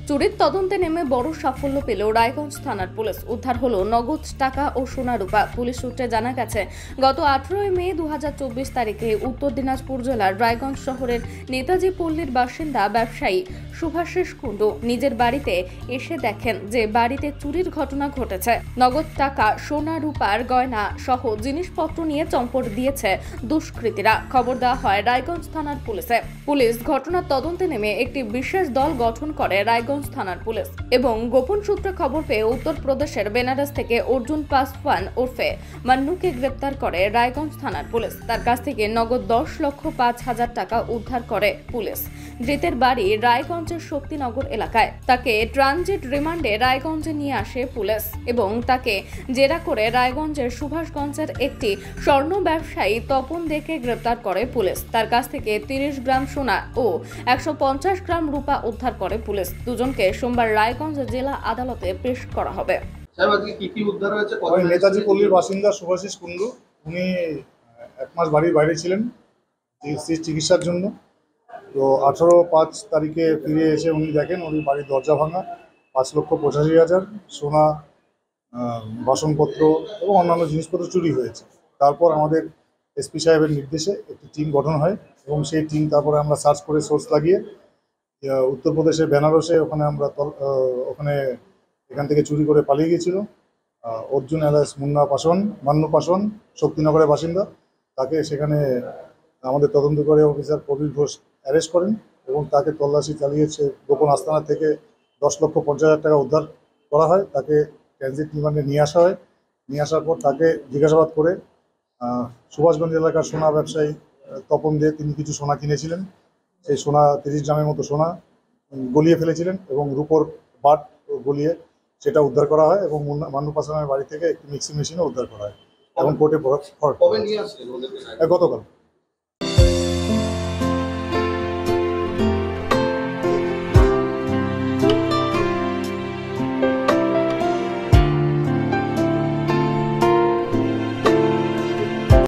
চুরির তদন্তে নেমে বড় সাফল্য পেল রায়গঞ্জ থানার পুলিশ। উদ্ধার হলো নগদ টাকা ও সোনা রূপা। পুলিশ সূত্রে জানা গেছে, গত 18 মে 2024 তারিখে উত্তর দিনাজপুর জেলার রায়গঞ্জ শহরের নেতাজি পল্লীর বাসিন্দা ব্যবসায়ী শুভাশিস কুণ্ডু নিজের বাড়িতে এসে দেখেন যে বাড়িতে চুরির ঘটনা ঘটেছে। নগদ টাকা, সোনা রূপার গয়না সহ জিনিসপত্র নিয়ে চম্পট দিয়েছে দুষ্কৃতীরা। খবর দেওয়া হয় রায়গঞ্জ থানার পুলিশে। পুলিশ ঘটনার তদন্তে নেমে একটি বিশেষ দল গঠন করে রায়গঞ্জ থানার পুলিশ এবং গোপন সূত্রে খবর পেয়ে উত্তরপ্রদেশের বেনারস থেকে অর্জুন পাসওয়ান ওরফে মান্নুকে গ্রেপ্তার করে রায়গঞ্জ থানার পুলিশ। তার কাছ থেকে নগদ 10,05,000 টাকা উদ্ধার করে পুলিশ। ধৃতের বাড়ি রায়গঞ্জের শক্তিনগর এলাকায়। তাকে ট্রানজিট রিমান্ডে রায়গঞ্জে নিয়ে আসে পুলিশ এবং তাকে জেরা করে রায়গঞ্জের সুভাষগঞ্জের একটি স্বর্ণ ব্যবসায়ী তপন দেকে গ্রেপ্তার করে পুলিশ। তার কাছ থেকে 30 গ্রাম সোনা ও 150 গ্রাম রূপা উদ্ধার করে পুলিশ। দুজনকে সোমবার রায়গঞ্জ জেলা আদালতে পেশ করা হবে। নেতাজি পল্লীর বাসিন্দা শুভাশিস কুণ্ডু, উনি 1 মাস বাড়ির বাইরে ছিলেন চিকিৎসার জন্য। তো 18/5 তারিখে ফিরে এসে উনি দেখেন উনি বাড়ির দরজা ভাঙা, 5,85,000 সোনা, বাসনপত্র এবং অন্যান্য জিনিসপত্র চুরি হয়েছে। তারপর আমাদের এসপি সাহেবের নির্দেশে একটি টিম গঠন হয় এবং সেই টিম তারপরে আমরা সার্চ করে সোর্স লাগিয়ে উত্তরপ্রদেশের বেনারসে ওখানে এখান থেকে চুরি করে পালিয়ে গিয়েছিল অর্জুন এলাস মান্নু পাসওয়ান, শক্তিনগরের বাসিন্দা। তাকে সেখানে আমাদের তদন্তকারী অফিসার প্রবীর ঘোষ অ্যারেস্ট করেন এবং তাকে তল্লাশি চালিয়েছে। গোপন আস্তানা থেকে 10,50,000 টাকা উদ্ধার করা হয়। তাকে ট্রানজিট রিমান্ডে নিয়ে আসা হয়। নিয়ে আসার পর তাকে জিজ্ঞাসাবাদ করে সুভাষগঞ্জ এলাকার সোনা ব্যবসায়ী তপন দে, তিনি কিছু সোনা কিনেছিলেন। সেই সোনা 30 গ্রামের মতো সোনা গলিয়ে ফেলেছিলেন এবং রূপোর বাট গলিয়ে সেটা উদ্ধার করা হয় এবং মান্নু পাসওয়ানের বাড়ি থেকে একটি মিক্সি মেশিনও উদ্ধার করা হয় এবং কোর্টে গতকাল।